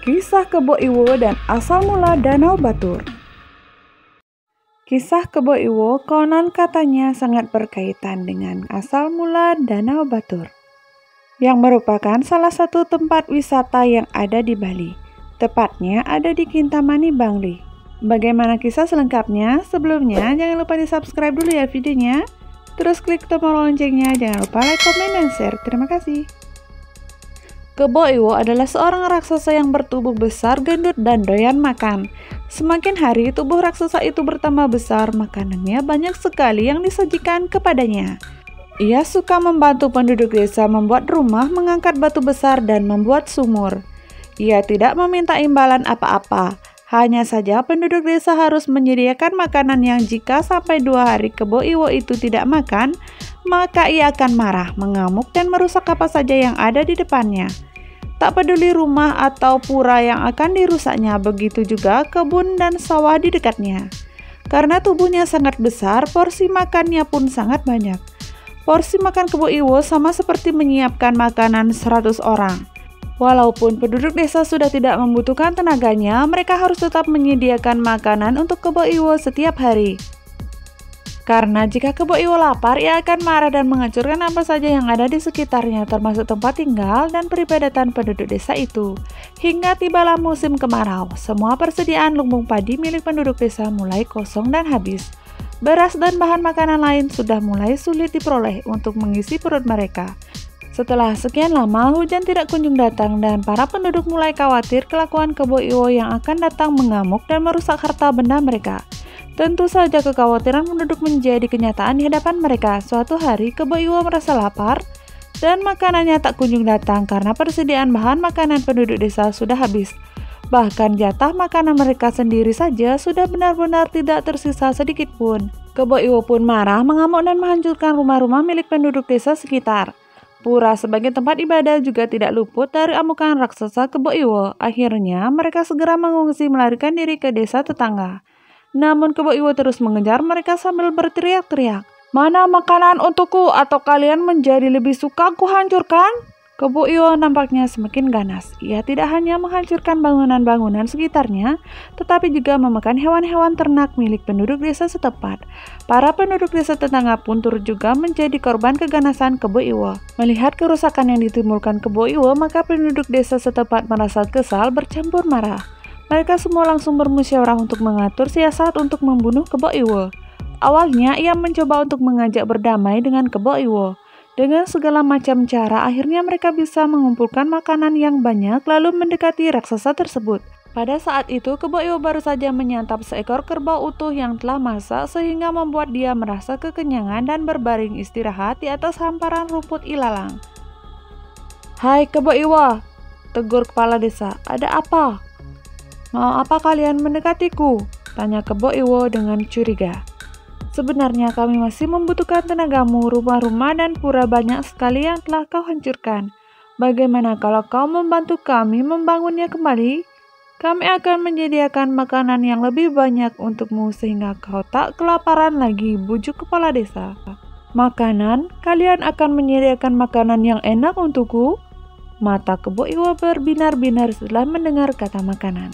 Kisah Kebo Iwo dan asal mula Danau Batur. Kisah Kebo Iwo konon katanya sangat berkaitan dengan asal mula Danau Batur, yang merupakan salah satu tempat wisata yang ada di Bali. Tepatnya ada di Kintamani, Bangli. Bagaimana kisah selengkapnya? Sebelumnya jangan lupa di subscribe dulu ya videonya. Terus klik tombol loncengnya, jangan lupa like, komen, dan share. Terima kasih. Kebo Iwo adalah seorang raksasa yang bertubuh besar, gendut, dan doyan makan. Semakin hari tubuh raksasa itu bertambah besar, makanannya banyak sekali yang disajikan kepadanya. Ia suka membantu penduduk desa membuat rumah, mengangkat batu besar, dan membuat sumur. Ia tidak meminta imbalan apa-apa, hanya saja penduduk desa harus menyediakan makanan yang jika sampai 2 hari Kebo Iwo itu tidak makan, maka ia akan marah, mengamuk, dan merusak apa saja yang ada di depannya. Tak peduli rumah atau pura yang akan dirusaknya, begitu juga kebun dan sawah di dekatnya. Karena tubuhnya sangat besar, porsi makannya pun sangat banyak. Porsi makan Kebo Iwo sama seperti menyiapkan makanan 100 orang. Walaupun penduduk desa sudah tidak membutuhkan tenaganya, mereka harus tetap menyediakan makanan untuk Kebo Iwo setiap hari. Karena jika Kebo Iwo lapar, ia akan marah dan menghancurkan apa saja yang ada di sekitarnya, termasuk tempat tinggal dan peribadatan penduduk desa itu. Hingga tibalah musim kemarau, semua persediaan lumbung padi milik penduduk desa mulai kosong dan habis. Beras dan bahan makanan lain sudah mulai sulit diperoleh untuk mengisi perut mereka. Setelah sekian lama, hujan tidak kunjung datang dan para penduduk mulai khawatir kelakuan Kebo Iwo yang akan datang mengamuk dan merusak harta benda mereka. Tentu saja kekhawatiran penduduk menjadi kenyataan di hadapan mereka. Suatu hari, Kebo Iwo merasa lapar dan makanannya tak kunjung datang karena persediaan bahan makanan penduduk desa sudah habis. Bahkan jatah makanan mereka sendiri saja sudah benar-benar tidak tersisa sedikit pun. Kebo Iwo pun marah, mengamuk, dan menghancurkan rumah-rumah milik penduduk desa sekitar. Pura sebagai tempat ibadah juga tidak luput dari amukan raksasa Kebo Iwo. Akhirnya, mereka segera mengungsi melarikan diri ke desa tetangga. Namun Kebo Iwo terus mengejar mereka sambil berteriak-teriak, "Mana makanan untukku atau kalian menjadi lebih suka ku hancurkan?" Kebo Iwo nampaknya semakin ganas. Ia tidak hanya menghancurkan bangunan-bangunan sekitarnya, tetapi juga memakan hewan-hewan ternak milik penduduk desa setempat. Para penduduk desa tetangga pun turut juga menjadi korban keganasan Kebo Iwo. Melihat kerusakan yang ditimbulkan Kebo Iwo, maka penduduk desa setempat merasa kesal bercampur marah. Mereka semua langsung bermusyawarah untuk mengatur siasat untuk membunuh Kebo Iwo. Awalnya ia mencoba untuk mengajak berdamai dengan Kebo Iwo. Dengan segala macam cara, akhirnya mereka bisa mengumpulkan makanan yang banyak lalu mendekati raksasa tersebut. Pada saat itu, Kebo Iwo baru saja menyantap seekor kerbau utuh yang telah masak sehingga membuat dia merasa kekenyangan dan berbaring istirahat di atas hamparan rumput ilalang. "Hai Kebo Iwo," tegur kepala desa, "ada apa? Mau apa kalian mendekatiku?" tanya Kebo Iwo dengan curiga. "Sebenarnya kami masih membutuhkan tenagamu, rumah-rumah dan pura banyak sekali yang telah kau hancurkan. Bagaimana kalau kau membantu kami membangunnya kembali? Kami akan menyediakan makanan yang lebih banyak untukmu sehingga kau tak kelaparan lagi," bujuk kepala desa. "Makanan? Kalian akan menyediakan makanan yang enak untukku?" Mata Kebo Iwo berbinar-binar setelah mendengar kata makanan.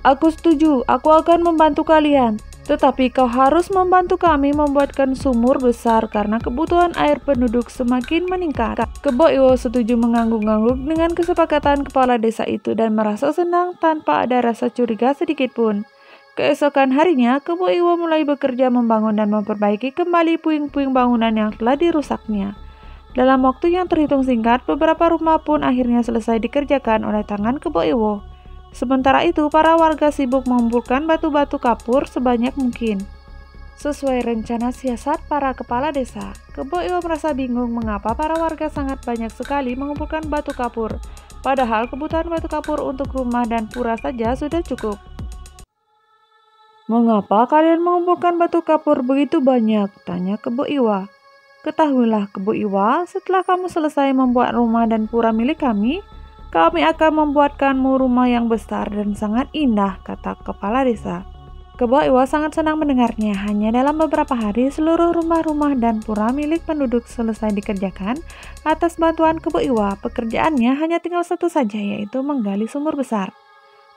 "Aku setuju, aku akan membantu kalian. Tetapi kau harus membantu kami membuatkan sumur besar karena kebutuhan air penduduk semakin meningkat." Kebo Iwo setuju mengangguk-angguk dengan kesepakatan kepala desa itu dan merasa senang tanpa ada rasa curiga sedikit pun. Keesokan harinya, Kebo Iwo mulai bekerja membangun dan memperbaiki kembali puing-puing bangunan yang telah dirusaknya. Dalam waktu yang terhitung singkat, beberapa rumah pun akhirnya selesai dikerjakan oleh tangan Kebo Iwo. Sementara itu, para warga sibuk mengumpulkan batu-batu kapur sebanyak mungkin. Sesuai rencana siasat para kepala desa, Kebo Iwo merasa bingung mengapa para warga sangat banyak sekali mengumpulkan batu kapur. Padahal kebutuhan batu kapur untuk rumah dan pura saja sudah cukup. "Mengapa kalian mengumpulkan batu kapur begitu banyak?" tanya Kebo Iwo. "Ketahuilah Kebo Iwo, setelah kamu selesai membuat rumah dan pura milik kami akan membuatkanmu rumah yang besar dan sangat indah," kata kepala desa. Kebo Iwo sangat senang mendengarnya. Hanya dalam beberapa hari, seluruh rumah-rumah dan pura milik penduduk selesai dikerjakan. Atas bantuan Kebo Iwo, pekerjaannya hanya tinggal satu saja, yaitu menggali sumur besar.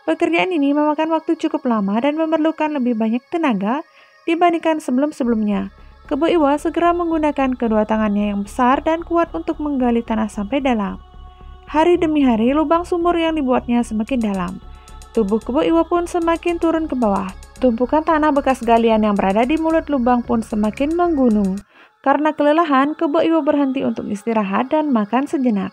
Pekerjaan ini memakan waktu cukup lama dan memerlukan lebih banyak tenaga dibandingkan sebelum-sebelumnya. Kebo Iwo segera menggunakan kedua tangannya yang besar dan kuat untuk menggali tanah sampai dalam. Hari demi hari, lubang sumur yang dibuatnya semakin dalam. Tubuh Kebo Iwo pun semakin turun ke bawah. Tumpukan tanah bekas galian yang berada di mulut lubang pun semakin menggunung. Karena kelelahan, Kebo Iwo berhenti untuk istirahat dan makan sejenak.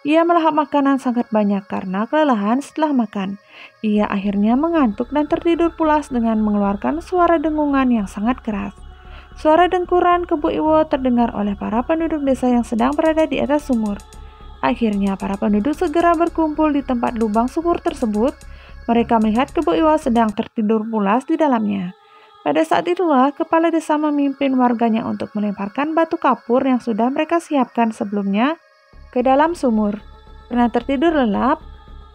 Ia melahap makanan sangat banyak karena kelelahan setelah makan. Ia akhirnya mengantuk dan tertidur pulas dengan mengeluarkan suara dengungan yang sangat keras. Suara dengkuran Kebo Iwo terdengar oleh para penduduk desa yang sedang berada di atas sumur. Akhirnya para penduduk segera berkumpul di tempat lubang sumur tersebut. Mereka melihat Kebo Iwo sedang tertidur pulas di dalamnya. Pada saat itulah kepala desa memimpin warganya untuk melemparkan batu kapur yang sudah mereka siapkan sebelumnya ke dalam sumur. Karena tertidur lelap,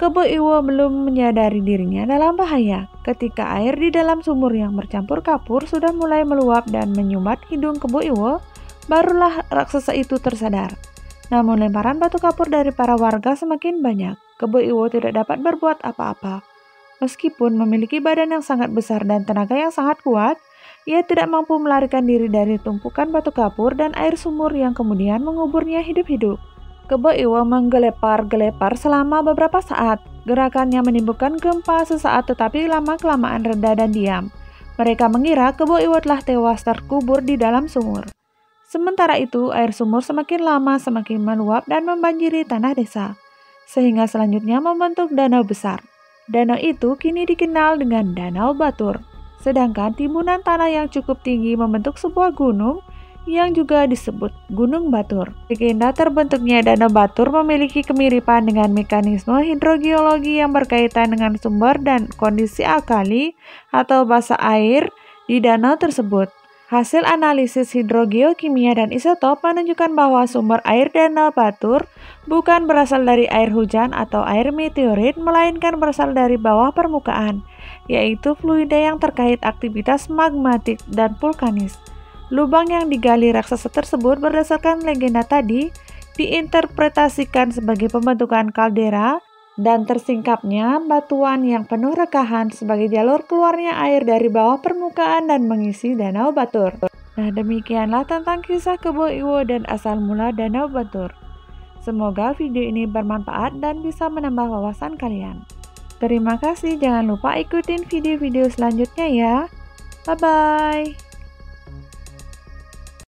Kebo Iwo belum menyadari dirinya dalam bahaya. Ketika air di dalam sumur yang bercampur kapur sudah mulai meluap dan menyumbat hidung Kebo Iwo, barulah raksasa itu tersadar. Namun lemparan batu kapur dari para warga semakin banyak. Kebo Iwo tidak dapat berbuat apa-apa. Meskipun memiliki badan yang sangat besar dan tenaga yang sangat kuat, ia tidak mampu melarikan diri dari tumpukan batu kapur dan air sumur yang kemudian menguburnya hidup-hidup. Kebo Iwo menggelepar-gelepar selama beberapa saat. Gerakannya menimbulkan gempa sesaat tetapi lama-kelamaan reda dan diam. Mereka mengira Kebo Iwo telah tewas terkubur di dalam sumur. Sementara itu, air sumur semakin lama semakin meluap dan membanjiri tanah desa, sehingga selanjutnya membentuk danau besar. Danau itu kini dikenal dengan Danau Batur. Sedangkan timbunan tanah yang cukup tinggi membentuk sebuah gunung yang juga disebut Gunung Batur. Legenda terbentuknya Danau Batur memiliki kemiripan dengan mekanisme hidrogeologi yang berkaitan dengan sumber dan kondisi alkali atau basa air di danau tersebut. Hasil analisis hidrogeokimia dan isotop menunjukkan bahwa sumber air Danau Batur bukan berasal dari air hujan atau air meteorit, melainkan berasal dari bawah permukaan, yaitu fluida yang terkait aktivitas magmatik dan vulkanis. Lubang yang digali raksasa tersebut berdasarkan legenda tadi diinterpretasikan sebagai pembentukan kaldera dan tersingkapnya batuan yang penuh rekahan sebagai jalur keluarnya air dari bawah permukaan dan mengisi Danau Batur. Nah, demikianlah tentang kisah Kebo Iwo dan asal mula Danau Batur. Semoga video ini bermanfaat dan bisa menambah wawasan kalian. Terima kasih, jangan lupa ikutin video-video selanjutnya ya. Bye-bye.